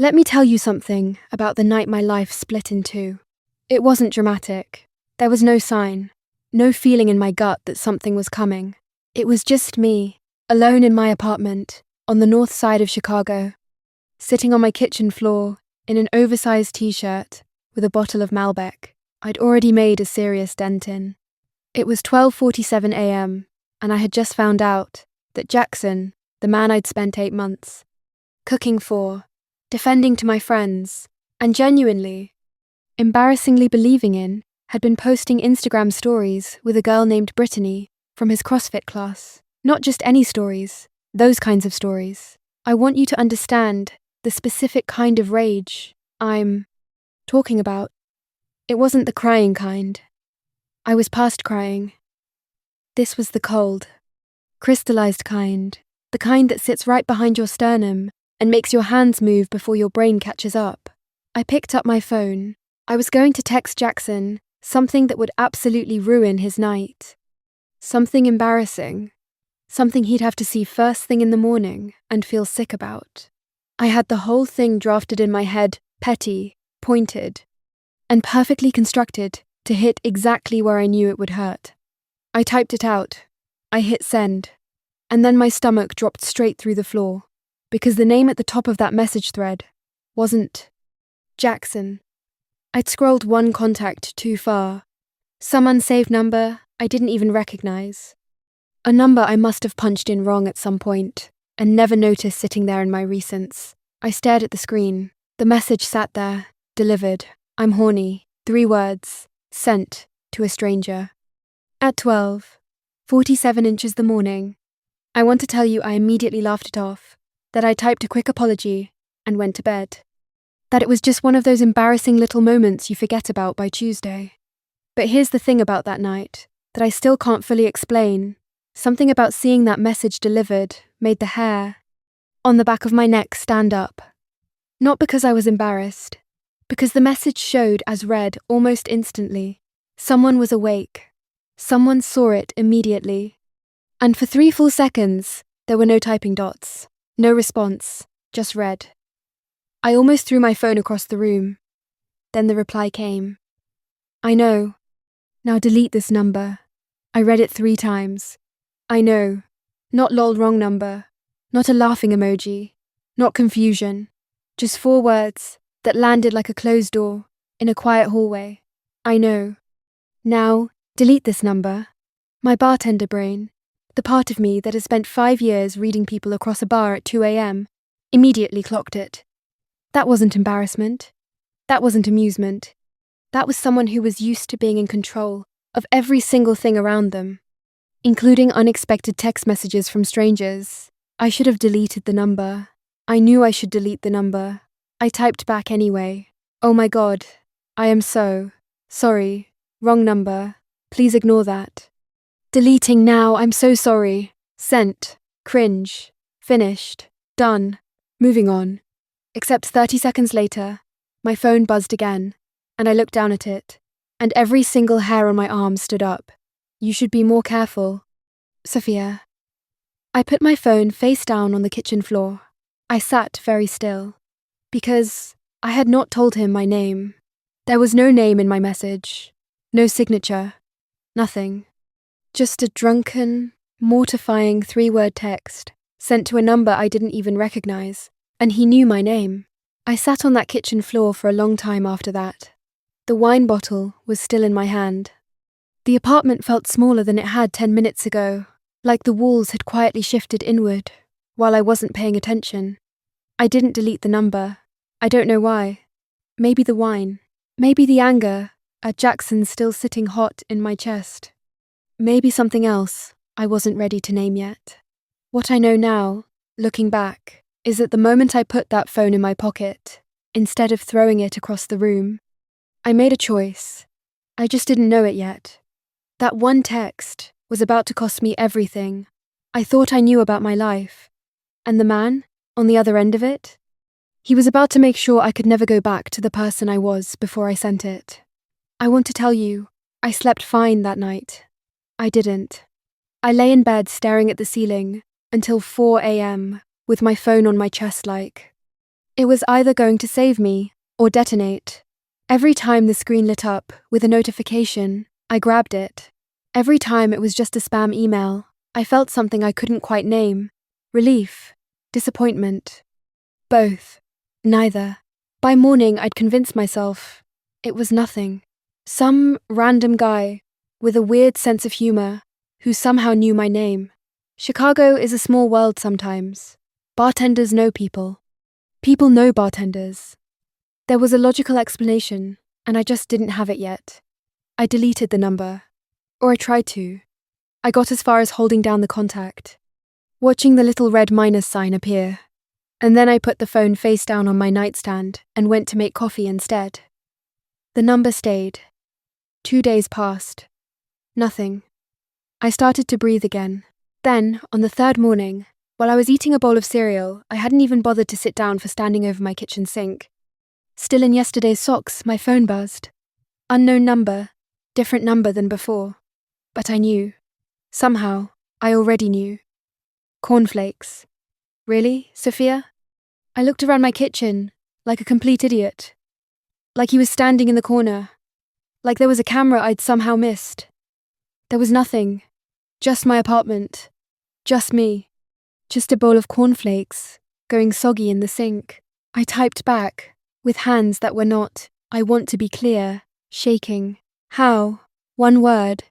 Let me tell you something about the night my life split in two. It wasn't dramatic. There was no sign, no feeling in my gut that something was coming. It was just me, alone in my apartment, on the north side of Chicago, sitting on my kitchen floor in an oversized t-shirt with a bottle of Malbec I'd already made a serious dent in. It was 12:47 a.m., and I had just found out that Jackson, the man I'd spent 8 months, cooking for, defending to my friends, and genuinely, embarrassingly believing in, had been posting Instagram stories with a girl named Brittany from his CrossFit class. Not just any stories, those kinds of stories. I want you to understand the specific kind of rage I'm talking about. It wasn't the crying kind. I was past crying. This was the cold, crystallized kind, the kind that sits right behind your sternum and makes your hands move before your brain catches up. I picked up my phone. I was going to text Jackson something that would absolutely ruin his night. Something embarrassing. Something he'd have to see first thing in the morning and feel sick about. I had the whole thing drafted in my head, petty, pointed, and perfectly constructed to hit exactly where I knew it would hurt. I typed it out. I hit send. And then my stomach dropped straight through the floor, because the name at the top of that message thread wasn't Jackson. I'd scrolled one contact too far. Some unsaved number I didn't even recognize. A number I must have punched in wrong at some point and never noticed sitting there in my recents. I stared at the screen. The message sat there, delivered. I'm horny. 3 words. Sent to a stranger. At 12:47 inches the morning. I want to tell you I immediately laughed it off, that I typed a quick apology and went to bed. That it was just one of those embarrassing little moments you forget about by Tuesday. But here's the thing about that night that I still can't fully explain. Something about seeing that message delivered made the hair on the back of my neck stand up. Not because I was embarrassed, because the message showed as read almost instantly. Someone was awake. Someone saw it immediately. And for 3 full seconds, there were no typing dots, no response, just read. I almost threw my phone across the room. Then the reply came. I know. Now delete this number. I read it 3 times. I know. Not lol wrong number. Not a laughing emoji. Not confusion. Just 4 words that landed like a closed door in a quiet hallway. I know. Now, delete this number. My bartender brain, the part of me that has spent 5 years reading people across a bar at 2 a.m, immediately clocked it. That wasn't embarrassment. That wasn't amusement. That was someone who was used to being in control of every single thing around them, including unexpected text messages from strangers. I should have deleted the number. I knew I should delete the number. I typed back anyway. Oh my God, I am so sorry. Wrong number. Please ignore that. Deleting now, I'm so sorry. Sent. Cringe. Finished. Done. Moving on. Except 30 seconds later, my phone buzzed again, and I looked down at it, and every single hair on my arm stood up. You should be more careful. Sophia. I put my phone face down on the kitchen floor. I sat very still, because I had not told him my name. There was no name in my message, no signature, nothing. Just a drunken, mortifying 3-word text sent to a number I didn't even recognize, and he knew my name. I sat on that kitchen floor for a long time after that. The wine bottle was still in my hand. The apartment felt smaller than it had 10 minutes ago, like the walls had quietly shifted inward while I wasn't paying attention. I didn't delete the number. I don't know why. Maybe the wine. Maybe the anger at Jackson still sitting hot in my chest. Maybe something else I wasn't ready to name yet. What I know now, looking back, is that the moment I put that phone in my pocket, instead of throwing it across the room, I made a choice. I just didn't know it yet. That one text was about to cost me everything I thought I knew about my life. And the man, on the other end of it, he was about to make sure I could never go back to the person I was before I sent it. I want to tell you, I slept fine that night. I didn't. I lay in bed staring at the ceiling until 4 a.m. with my phone on my chest like, It was either going to save me or detonate. Every time the screen lit up with a notification, I grabbed it. Every time it was just a spam email, I felt something I couldn't quite name. Relief, disappointment, both, neither. By morning, I'd convinced myself it was nothing. Some random guy with a weird sense of humor who somehow knew my name. Chicago is a small world sometimes. Bartenders know people. People know bartenders. There was a logical explanation, and I just didn't have it yet. I deleted the number. Or I tried to. I got as far as holding down the contact, watching the little red minus sign appear. And then I put the phone face down on my nightstand and went to make coffee instead. The number stayed. 2 days passed. Nothing. I started to breathe again. Then, on the third morning, while I was eating a bowl of cereal, I hadn't even bothered to sit down for standing over my kitchen sink. Still in yesterday's socks, my phone buzzed. Unknown number, different number than before. But I knew. Somehow, I already knew. Cornflakes. Really, Sophia? I looked around my kitchen, like a complete idiot. Like he was standing in the corner. Like there was a camera I'd somehow missed. There was nothing. Just my apartment. Just me. Just a bowl of cornflakes, going soggy in the sink. I typed back, with hands that were not, I want to be clear, shaking. How? One word.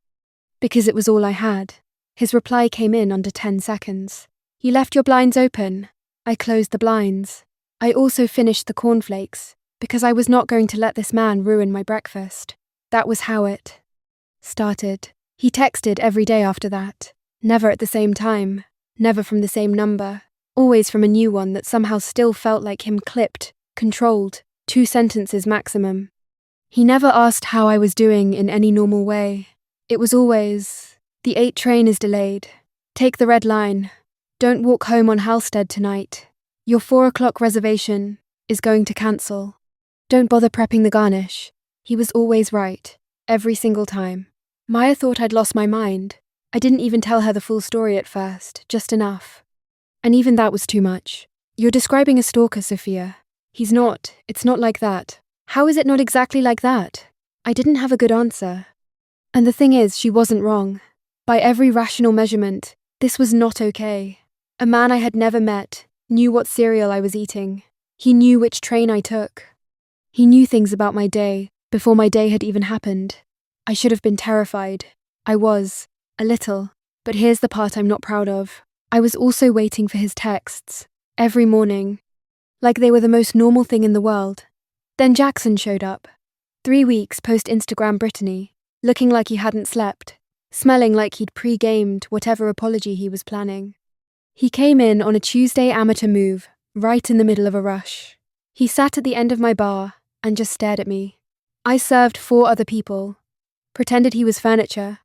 Because it was all I had. His reply came in under 10 seconds. You left your blinds open. I closed the blinds. I also finished the cornflakes, because I was not going to let this man ruin my breakfast. That was how it started. He texted every day after that. Never at the same time. Never from the same number. Always from a new one that somehow still felt like him, clipped, controlled, 2 sentences maximum. He never asked how I was doing in any normal way. It was always, the 8 train is delayed. Take the red line. Don't walk home on Halstead tonight. Your 4 o'clock reservation is going to cancel. Don't bother prepping the garnish. He was always right, every single time. Maya thought I'd lost my mind. I didn't even tell her the full story at first, just enough. And even that was too much. You're describing a stalker, Sophia. He's not. It's not like that. How is it not exactly like that? I didn't have a good answer. And the thing is, she wasn't wrong. By every rational measurement, this was not okay. A man I had never met knew what cereal I was eating. He knew which train I took. He knew things about my day before my day had even happened. I should have been terrified. I was. A little. But here's the part I'm not proud of. I was also waiting for his texts. Every morning. Like they were the most normal thing in the world. Then Jackson showed up. 3 weeks post-Instagram Brittany. Looking like he hadn't slept. Smelling like he'd pre-gamed whatever apology he was planning. He came in on a Tuesday amateur move, right in the middle of a rush. He sat at the end of my bar and just stared at me. I served 4 other people. Pretended he was furniture.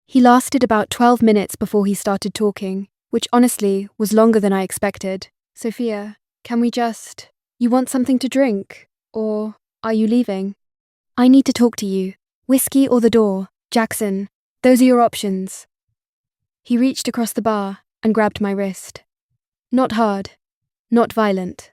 He lasted about 12 minutes before he started talking, which honestly was longer than I expected. Sophia, can we just... You want something to drink? Or are you leaving? I need to talk to you. Whiskey or the door, Jackson. Those are your options. He reached across the bar and grabbed my wrist. Not hard. Not violent.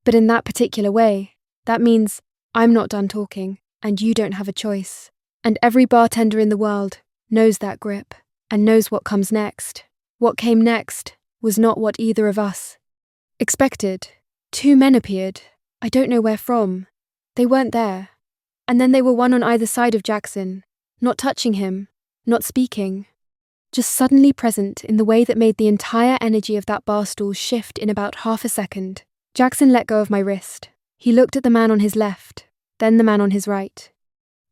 But in that particular way, that means I'm not done talking and you don't have a choice. And every bartender in the world knows that grip, and knows what comes next. What came next was not what either of us expected. 2 men appeared. I don't know where from. They weren't there. And then they were one on either side of Jackson, not touching him, not speaking. Just suddenly present in the way that made the entire energy of that bar stool shift in about half a second. Jackson let go of my wrist. He looked at the man on his left, then the man on his right.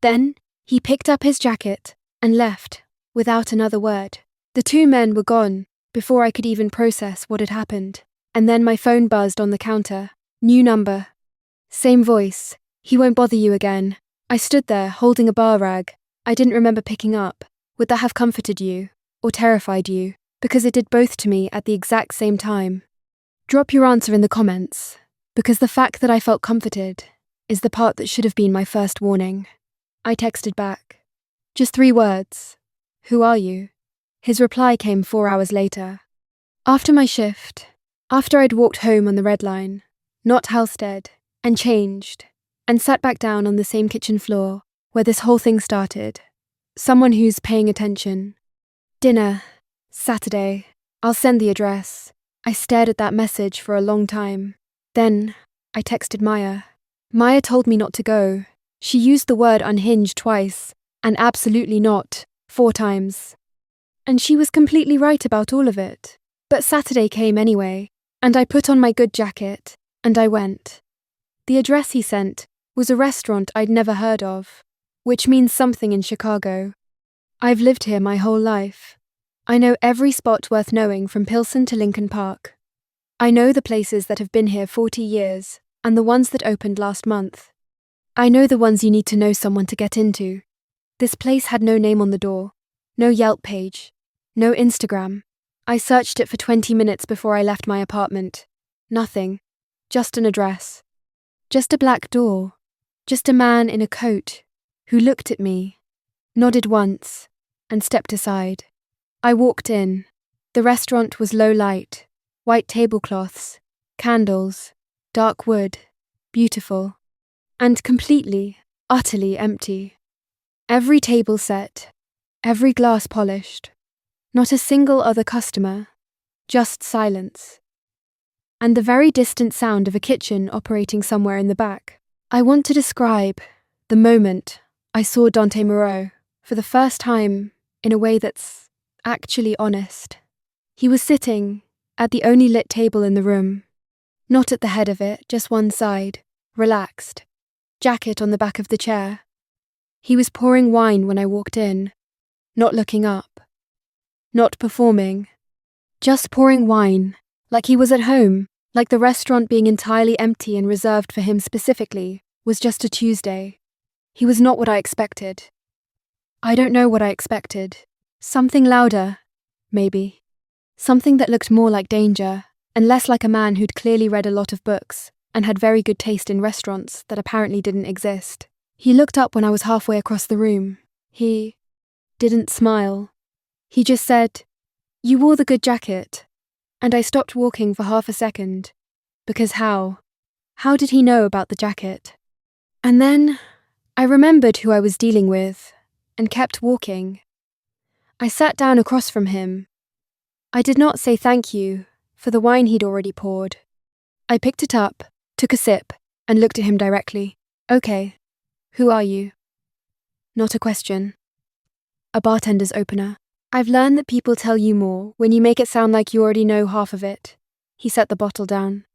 Then he picked up his jacket and left, without another word. The 2 men were gone, before I could even process what had happened. And then my phone buzzed on the counter. New number. Same voice. He won't bother you again. I stood there, holding a bar rag. I didn't remember picking up. Would that have comforted you? Or terrified you? Because it did both to me at the exact same time. Drop your answer in the comments. Because the fact that I felt comforted is the part that should have been my first warning. I texted back. Just 3 words. Who are you? His reply came 4 hours later. After my shift, after I'd walked home on the red line, not Halstead, and changed, and sat back down on the same kitchen floor where this whole thing started. Someone who's paying attention. Dinner, Saturday. I'll send the address. I stared at that message for a long time. Then, I texted Maya. Maya told me not to go. She used the word unhinged twice, and absolutely not 4 times. And she was completely right about all of it. But Saturday came anyway, and I put on my good jacket, and I went. The address he sent was a restaurant I'd never heard of, which means something in Chicago. I've lived here my whole life. I know every spot worth knowing from Pilsen to Lincoln Park. I know the places that have been here 40 years, and the ones that opened last month. I know the ones you need to know someone to get into. This place had no name on the door, no Yelp page, no Instagram. I searched it for 20 minutes before I left my apartment. Nothing. Just an address. Just a black door. Just a man in a coat who looked at me, nodded once, and stepped aside. I walked in. The restaurant was low light, white tablecloths, candles, dark wood, beautiful, and completely, utterly empty. Every table set, every glass polished. Not a single other customer, just silence. And the very distant sound of a kitchen operating somewhere in the back. I want to describe the moment I saw Dante Moreau for the first time in a way that's actually honest. He was sitting at the only lit table in the room, not at the head of it, just one side, relaxed, jacket on the back of the chair. He was pouring wine when I walked in, not looking up, not performing, just pouring wine, like he was at home, like the restaurant being entirely empty and reserved for him specifically was just a Tuesday. He was not what I expected. I don't know what I expected. Something louder, maybe. Something that looked more like danger, and less like a man who'd clearly read a lot of books and had very good taste in restaurants that apparently didn't exist. He looked up when I was halfway across the room. He didn't smile. He just said, "You wore the good jacket." And I stopped walking for half a second. Because how? How did he know about the jacket? And then I remembered who I was dealing with and kept walking. I sat down across from him. I did not say thank you for the wine he'd already poured. I picked it up, took a sip, and looked at him directly. "Okay, who are you?" Not a question. A bartender's opener. "I've learned that people tell you more when you make it sound like you already know half of it." He set the bottle down.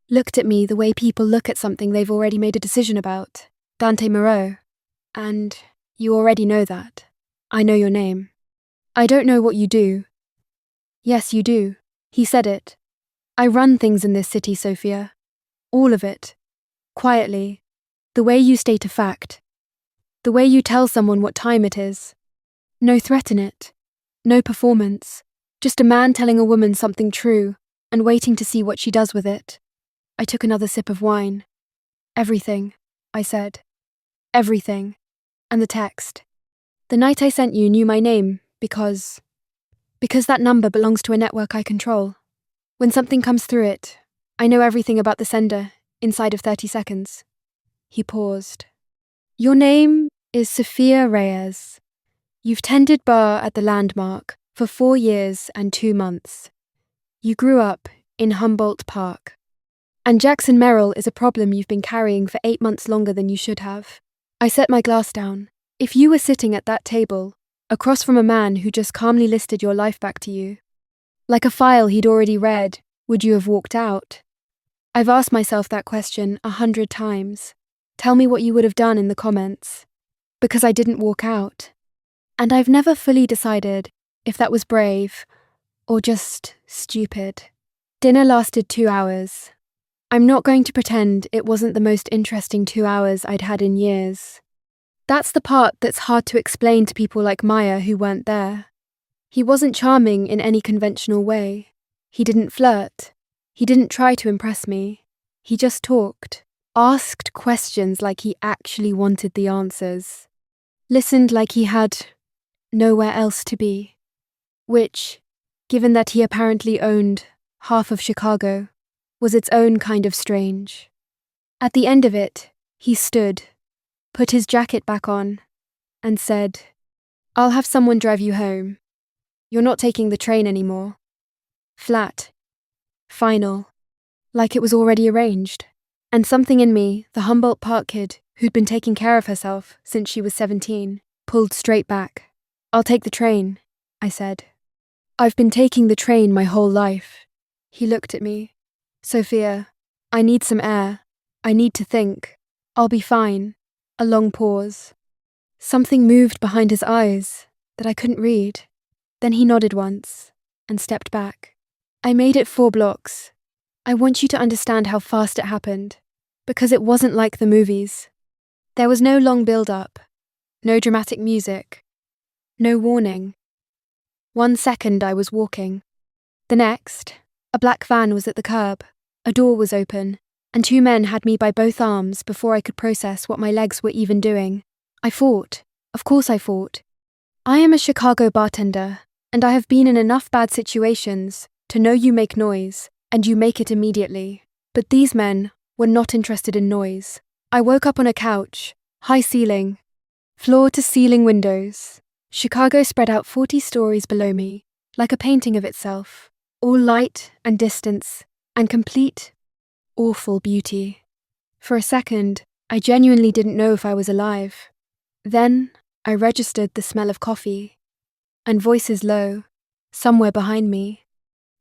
Looked at me the way people look at something they've already made a decision about. "Dante Moreau. And you already know that. I know your name. I don't know what you do." "Yes, you do." He said it. "I run things in this city, Sophia. All of it. Quietly. The way you state a fact. The way you tell someone what time it is. No threat in it. No performance. Just a man telling a woman something true and waiting to see what she does with it." I took another sip of wine. "Everything," I said. "Everything. And the text. The night I sent you knew my name because that number belongs to a network I control. When something comes through it, I know everything about the sender inside of 30 seconds. He paused. "Your name is Sophia Reyes. You've tended bar at the Landmark for 4 years and 2 months. You grew up in Humboldt Park. And Jackson Merrill is a problem you've been carrying for 8 months longer than you should have." I set my glass down. If you were sitting at that table, across from a man who just calmly listed your life back to you, like a file he'd already read, would you have walked out? I've asked myself that question 100 times. Tell me what you would have done in the comments. Because I didn't walk out. And I've never fully decided if that was brave or just stupid. Dinner lasted 2 hours. I'm not going to pretend it wasn't the most interesting 2 hours I'd had in years. That's the part that's hard to explain to people like Maya who weren't there. He wasn't charming in any conventional way. He didn't flirt. He didn't try to impress me. He just talked, asked questions like he actually wanted the answers, listened like he had nowhere else to be. Which, given that he apparently owned half of Chicago, was its own kind of strange. At the end of it, he stood, put his jacket back on, and said, "I'll have someone drive you home. You're not taking the train anymore." Flat. Final. Like it was already arranged. And something in me, the Humboldt Park kid who'd been taking care of herself since she was 17, pulled straight back. "I'll take the train," I said. "I've been taking the train my whole life." He looked at me. "Sophia, I need some air. I need to think. I'll be fine." A long pause. Something moved behind his eyes that I couldn't read. Then he nodded once and stepped back. "I made it 4 blocks. I want you to understand how fast it happened, because it wasn't like the movies. There was no long build-up, no dramatic music, no warning. 1 second I was walking. The next, a black van was at the curb, a door was open, and 2 men had me by both arms before I could process what my legs were even doing. I fought. Of course I fought. I am a Chicago bartender, and I have been in enough bad situations to know you make noise, and you make it immediately. But these men were not interested in noise. I woke up on a couch, high ceiling, floor-to-ceiling windows. Chicago spread out 40 stories below me, like a painting of itself, all light and distance, and complete, awful beauty. For a second, I genuinely didn't know if I was alive. Then, I registered the smell of coffee, and voices low, somewhere behind me.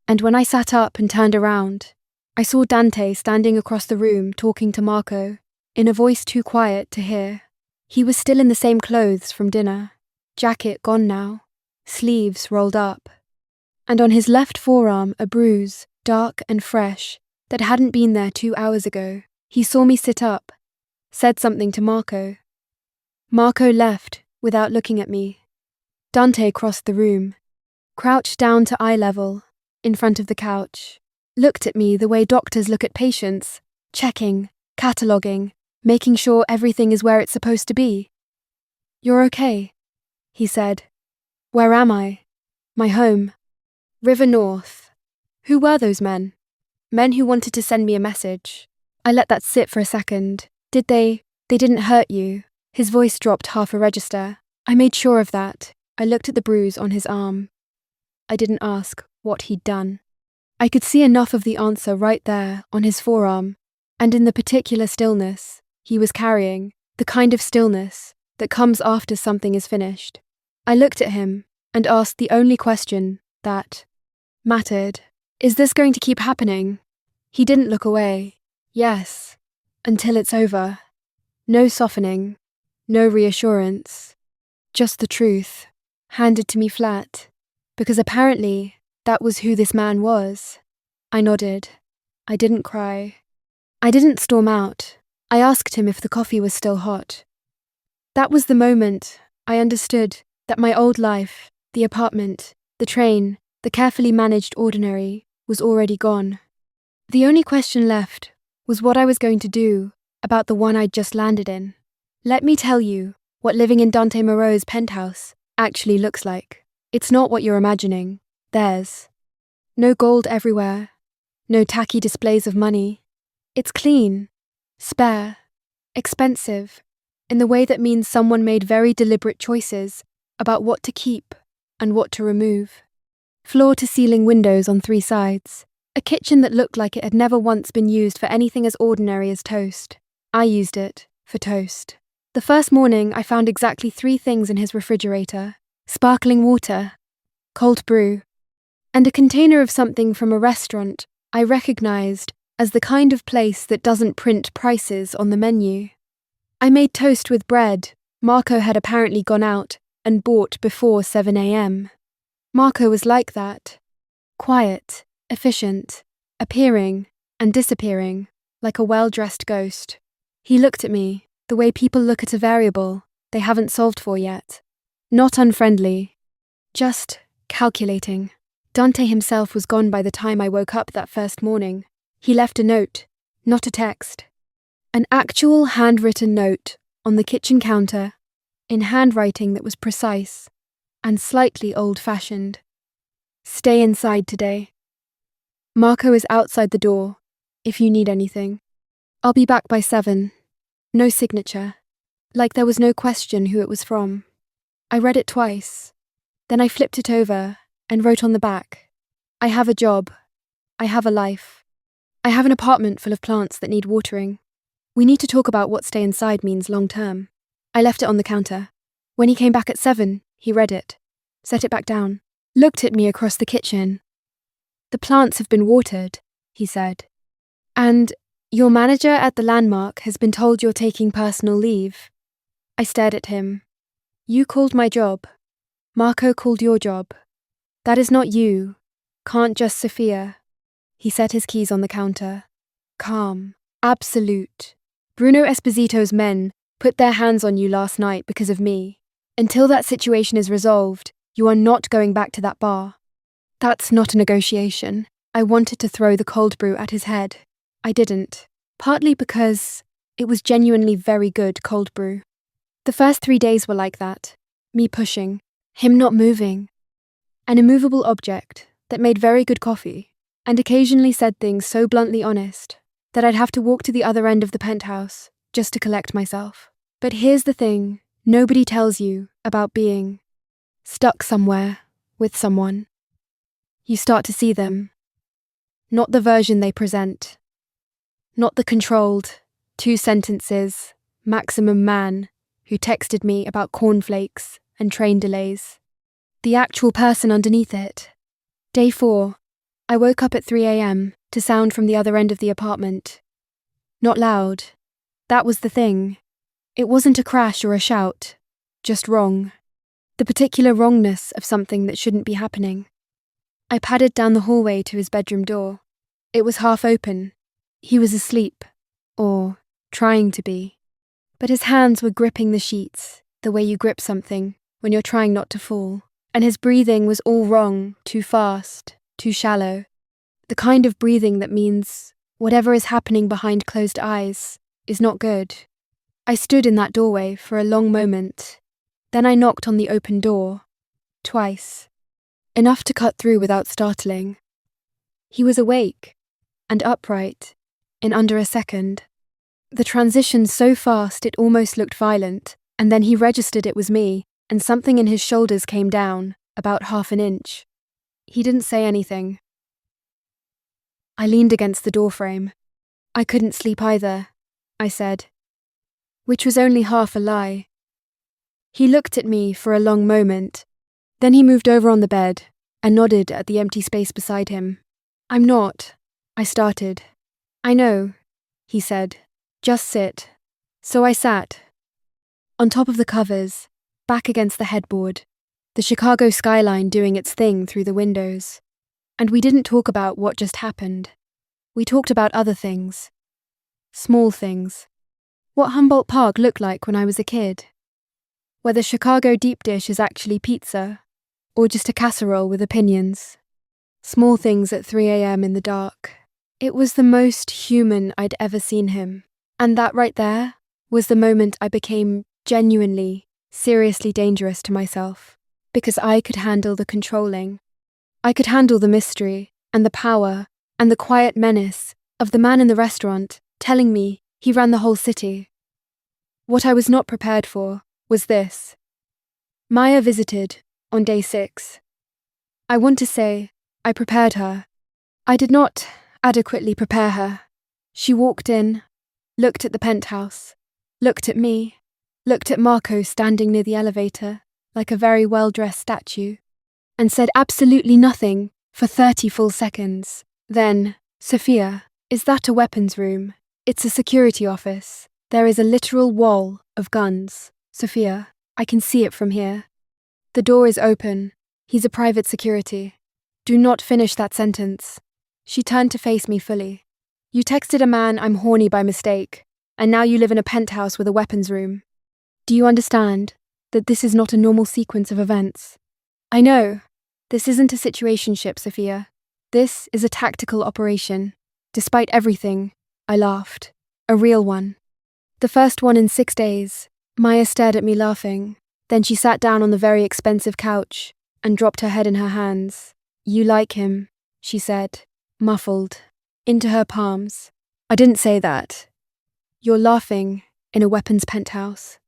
And when I sat up and turned around, I saw Dante standing across the room talking to Marco, in a voice too quiet to hear. He was still in the same clothes from dinner, jacket gone now, sleeves rolled up, and on his left forearm a bruise, dark and fresh, that hadn't been there 2 hours ago. He saw me sit up, said something to Marco. Marco left without looking at me. Dante crossed the room, crouched down to eye level, in front of the couch, looked at me the way doctors look at patients, checking, cataloguing, making sure everything is where it's supposed to be. "You're okay," he said. "Where am I?" "My home. River North." Who were those men? Men who wanted to send me a message. I let that sit for a second. They didn't hurt you. His voice dropped half a register. I made sure of that. I looked at the bruise on his arm. I didn't ask what he'd done. I could see enough of the answer right there on his forearm, and in the particular stillness he was carrying, the kind of stillness that comes after something is finished. I looked at him and asked the only question that mattered. "Is this going to keep happening?" He didn't look away. "Yes, until it's over." No softening, no reassurance, just the truth, handed to me flat, because apparently that was who this man was. I nodded. I didn't cry. I didn't storm out. I asked him if the coffee was still hot. That was the moment I understood that my old life, the apartment, the train, the carefully managed ordinary, was already gone. The only question left was what I was going to do about the one I'd just landed in. Let me tell you what living in Dante Moreau's penthouse actually looks like. It's not what you're imagining. There's no gold everywhere, no tacky displays of money. It's clean, spare, expensive, in the way that means someone made very deliberate choices about what to keep and what to remove. Floor-to-ceiling windows on 3 sides, a kitchen that looked like it had never once been used for anything as ordinary as toast. I used it for toast. The first morning I found exactly 3 things in his refrigerator: sparkling water, cold brew, and a container of something from a restaurant I recognized as the kind of place that doesn't print prices on the menu. I made toast with bread Marco had apparently gone out and bought before 7 a.m. Marco was like that. Quiet, efficient, appearing and disappearing like a well-dressed ghost. He looked at me the way people look at a variable they haven't solved for yet. Not unfriendly, just calculating. Dante himself was gone by the time I woke up that first morning. He left a note, not a text. An actual handwritten note on the kitchen counter, in handwriting that was precise and slightly old-fashioned. "Stay inside today. Marco is outside the door. if you need anything. I'll be back by 7. No signature. Like there was no question who it was from. I read it twice. Then I flipped it over and wrote on the back, I have a job. I have a life. I have an apartment full of plants that need watering. We need to talk about what stay inside means long term. I left it on the counter. When he came back at 7, he read it, set it back down, looked at me across the kitchen. The plants have been watered, he said. And your manager at the Landmark has been told you're taking personal leave. I stared at him. You called my job. Marco called your job. That is not you. Can't just Sophia. He set his keys on the counter. Calm. Absolute. Bruno Esposito's men put their hands on you last night because of me. Until that situation is resolved, you are not going back to that bar. That's not a negotiation. I wanted to throw the cold brew at his head. I didn't. Partly because it was genuinely very good cold brew. The first 3 days were like that. Me pushing. Him not moving. An immovable object that made very good coffee and occasionally said things so bluntly honest that I'd have to walk to the other end of the penthouse just to collect myself. But here's the thing nobody tells you about being stuck somewhere with someone. You start to see them. Not the version they present. Not the controlled, 2 sentences, maximum man who texted me about cornflakes and train delays. The actual person underneath it. Day 4. I woke up at 3 a.m. to sound from the other end of the apartment. Not loud. That was the thing. It wasn't a crash or a shout. Just wrong. The particular wrongness of something that shouldn't be happening. I padded down the hallway to his bedroom door. It was half open. He was asleep. Or trying to be. But his hands were gripping the sheets, the way you grip something when you're trying not to fall. And his breathing was all wrong, too fast, too shallow. The kind of breathing that means whatever is happening behind closed eyes is not good. I stood in that doorway for a long moment. Then I knocked on the open door. Twice. Enough to cut through without startling. He was awake and upright in under a second. The transition so fast it almost looked violent, and then he registered it was me, and something in his shoulders came down, about half an inch. He didn't say anything. I leaned against the doorframe. I couldn't sleep either, I said, which was only half a lie. He looked at me for a long moment. Then he moved over on the bed and nodded at the empty space beside him. I'm not, I started. I know, he said. Just sit. So I sat. On top of the covers, back against the headboard, the Chicago skyline doing its thing through the windows. And we didn't talk about what just happened. We talked about other things. Small things. What Humboldt Park looked like when I was a kid. Whether Chicago deep dish is actually pizza, or just a casserole with opinions. Small things at 3 a.m. in the dark. It was the most human I'd ever seen him. And that right there was the moment I became genuinely, seriously dangerous to myself. Because I could handle the controlling. I could handle the mystery, and the power, and the quiet menace of the man in the restaurant telling me he ran the whole city. What I was not prepared for was this. Maya visited on day 6. I want to say I prepared her. I did not adequately prepare her. She walked in, looked at the penthouse, looked at me, looked at Marco standing near the elevator like a very well-dressed statue, and said absolutely nothing for 30 full seconds. Then, Sophia, is that a weapons room? It's a security office. There is a literal wall of guns. Sophia, I can see it from here. The door is open. He's a private security. Do not finish that sentence. She turned to face me fully. You texted a man I'm horny by mistake, and now you live in a penthouse with a weapons room. Do you understand that this is not a normal sequence of events? I know. This isn't a situationship, Sophia. This is a tactical operation. Despite everything, I laughed. A real one. The first one in 6 days. Maya stared at me laughing. Then she sat down on the very expensive couch and dropped her head in her hands. You like him, she said, muffled, into her palms. I didn't say that. You're laughing in a weapons penthouse.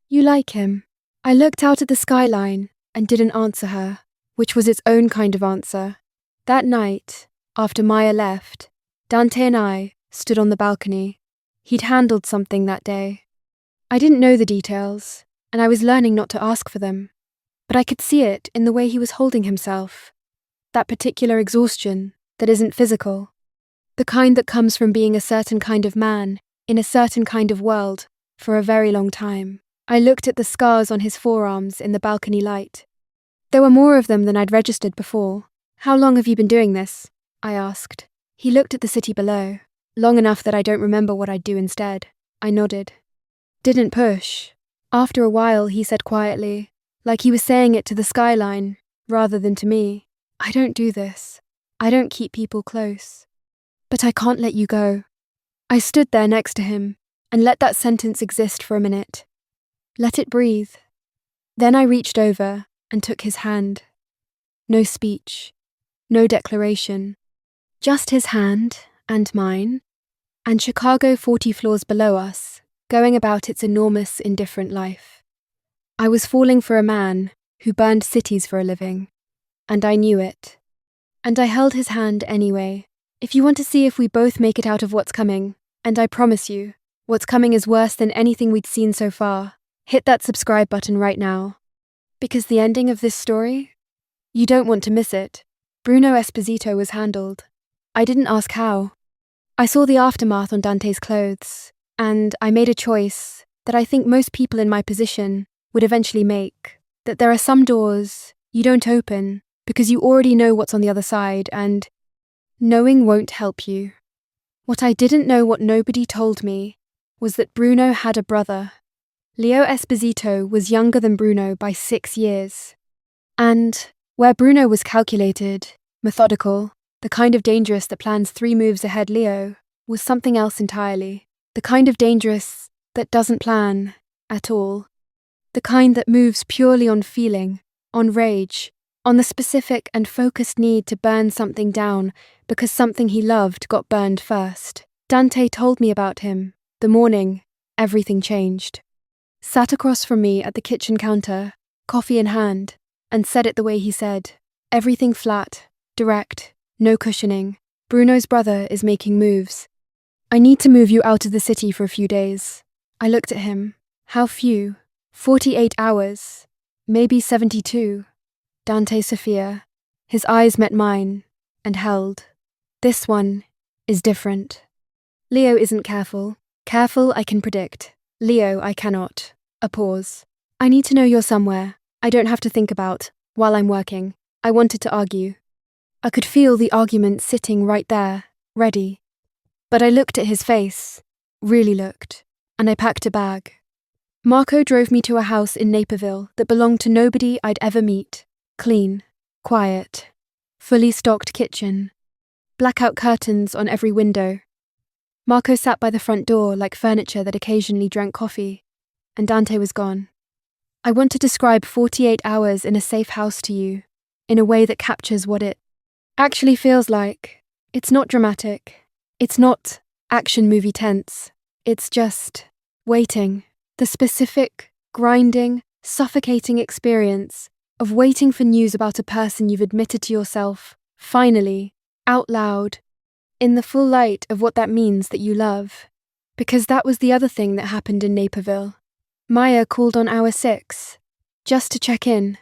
You like him. I looked out at the skyline and didn't answer her, which was its own kind of answer. That night, after Maya left, Dante and I stood on the balcony. He'd handled something that day. I didn't know the details, and I was learning not to ask for them. But I could see it in the way he was holding himself. That particular exhaustion that isn't physical. The kind that comes from being a certain kind of man in a certain kind of world for a very long time. I looked at the scars on his forearms in the balcony light. There were more of them than I'd registered before. How long have you been doing this? I asked. He looked at the city below. Long enough that I don't remember what I'd do instead. I nodded. Didn't push. After a while, he said quietly, like he was saying it to the skyline, rather than to me. I don't do this. I don't keep people close. But I can't let you go. I stood there next to him and let that sentence exist for a minute. Let it breathe. Then I reached over and took his hand. No speech. No declaration. Just his hand and mine, and Chicago 40 floors below us, going about its enormous, indifferent life. I was falling for a man who burned cities for a living, and I knew it. And I held his hand anyway. If you want to see if we both make it out of what's coming, and I promise you, what's coming is worse than anything we'd seen so far, hit that subscribe button right now. Because the ending of this story? You don't want to miss it. Bruno Esposito was handled. I didn't ask how. I saw the aftermath on Dante's clothes, and I made a choice that I think most people in my position would eventually make, that there are some doors you don't open because you already know what's on the other side, and knowing won't help you. What I didn't know, what nobody told me, was that Bruno had a brother. Leo Esposito was younger than Bruno by 6 years. And where Bruno was calculated, methodical, the kind of dangerous that plans 3 moves ahead, Leo was something else entirely. The kind of dangerous that doesn't plan at all. The kind that moves purely on feeling, on rage, on the specific and focused need to burn something down because something he loved got burned first. Dante told me about him the morning everything changed. Sat across from me at the kitchen counter, coffee in hand, and said it the way he said. Everything flat, direct, no cushioning. Bruno's brother is making moves. I need to move you out of the city for a few days. I looked at him. How few? 48 hours. Maybe 72. Dante Sophia. His eyes met mine and held. This one is different. Leo isn't careful. Careful I can predict. Leo I cannot. A pause. I need to know you're somewhere. I don't have to think about while I'm working. I wanted to argue. I could feel the argument sitting right there, ready. But I looked at his face, really looked, and I packed a bag. Marco drove me to a house in Naperville that belonged to nobody I'd ever meet. Clean, quiet, fully stocked kitchen, blackout curtains on every window. Marco sat by the front door like furniture that occasionally drank coffee, and Dante was gone. I want to describe 48 hours in a safe house to you, in a way that captures what it actually feels like. It's not dramatic. It's not action movie tense. It's just waiting. The specific, grinding, suffocating experience of waiting for news about a person you've admitted to yourself, finally, out loud, in the full light of what that means that you love. Because that was the other thing that happened in Naperville. Maya called on hour 6, just to check in,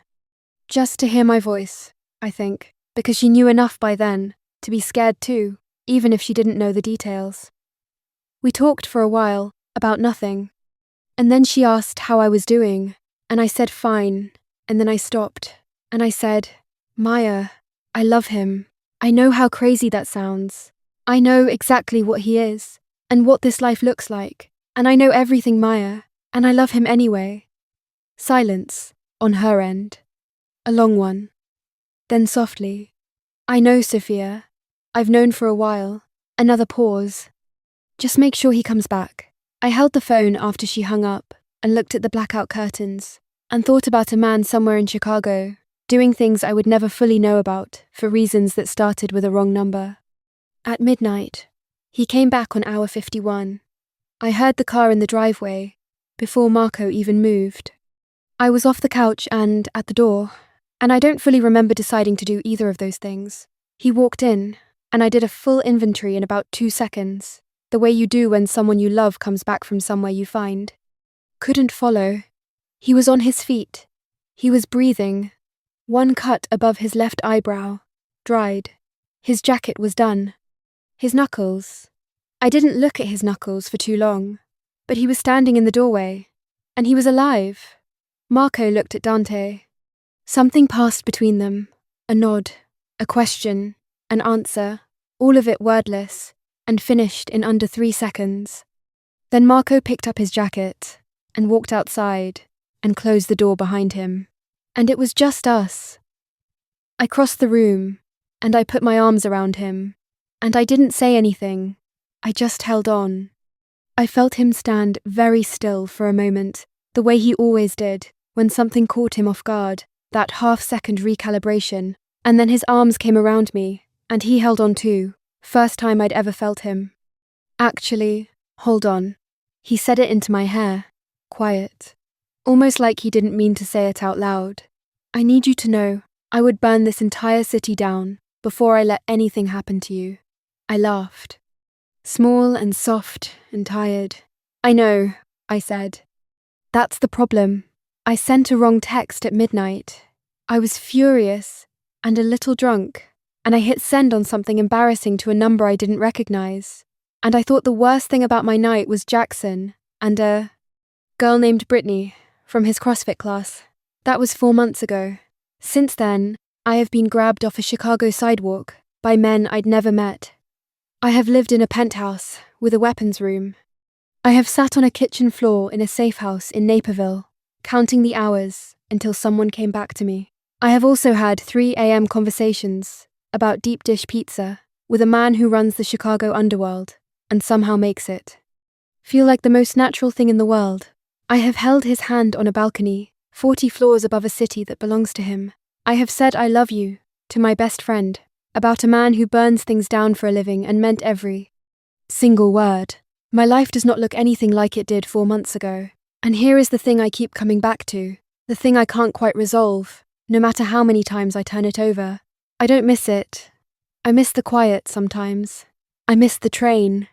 just to hear my voice, I think, because she knew enough by then to be scared too, even if she didn't know the details. We talked for a while about nothing, and then she asked how I was doing, and I said fine, and then I stopped, and I said, Maya, I love him. I know how crazy that sounds. I know exactly what he is, and what this life looks like, and I know everything Maya, and I love him anyway. Silence, on her end. A long one. Then softly, I know, Sophia. I've known for a while. Another pause. Just make sure he comes back. I held the phone after she hung up and looked at the blackout curtains and thought about a man somewhere in Chicago, doing things I would never fully know about for reasons that started with a wrong number. At midnight, He came back on hour 51. I heard the car in the driveway, before Marco even moved. I was off the couch and at the door, and I don't fully remember deciding to do either of those things. He walked in, and I did a full inventory in about 2 seconds, the way you do when someone you love comes back from somewhere you find. Couldn't follow. He was on his feet. He was breathing. One cut above his left eyebrow, dried. His jacket was done. His knuckles. I didn't look at his knuckles for too long, but he was standing in the doorway, and he was alive. Marco looked at Dante. Something passed between them, a nod, a question, an answer, all of it wordless, and finished in under 3 seconds. Then Marco picked up his jacket and walked outside and closed the door behind him. And it was just us. I crossed the room, and I put my arms around him, and I didn't say anything. I just held on. I felt him stand very still for a moment, the way he always did, when something caught him off guard, that half-second recalibration, and then his arms came around me, and he held on too. First time I'd ever felt him. Actually, hold on. He said it into my hair, quiet, almost like he didn't mean to say it out loud. I need you to know, I would burn this entire city down before I let anything happen to you. I laughed. Small and soft and tired. I know, I said. That's the problem. I sent a wrong text at midnight. I was furious and a little drunk, and I hit send on something embarrassing to a number I didn't recognize. And I thought the worst thing about my night was Jackson and a girl named Brittany from his CrossFit class. That was 4 months ago. Since then, I have been grabbed off a Chicago sidewalk by men I'd never met. I have lived in a penthouse with a weapons room. I have sat on a kitchen floor in a safe house in Naperville, counting the hours until someone came back to me. I have also had 3 a.m. conversations about deep dish pizza with a man who runs the Chicago underworld and somehow makes it feel like the most natural thing in the world. I have held his hand on a balcony 40 floors above a city that belongs to him. I have said I love you to my best friend about a man who burns things down for a living and meant every single word. My life does not look anything like it did 4 months ago. And here is the thing I keep coming back to, the thing I can't quite resolve, no matter how many times I turn it over. I don't miss it. I miss the quiet sometimes. I miss the train.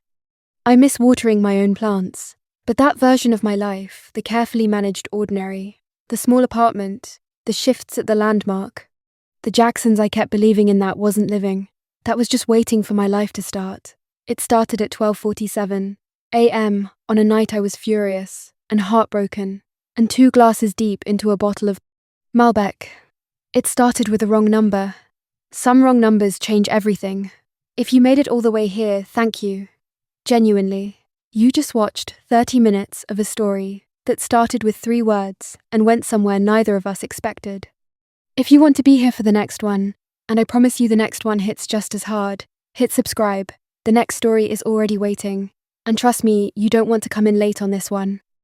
I miss watering my own plants. But that version of my life, the carefully managed ordinary, the small apartment, the shifts at the landmark, the Jacksons I kept believing in that wasn't living. That was just waiting for my life to start. It started at 12:47 a.m. on a night I was furious and heartbroken, and 2 glasses deep into a bottle of Malbec. It started with a wrong number. Some wrong numbers change everything. If you made it all the way here, thank you. Genuinely. You just watched 30 minutes of a story that started with 3 words and went somewhere neither of us expected. If you want to be here for the next one, and I promise you the next one hits just as hard, hit subscribe. The next story is already waiting. And trust me, you don't want to come in late on this one.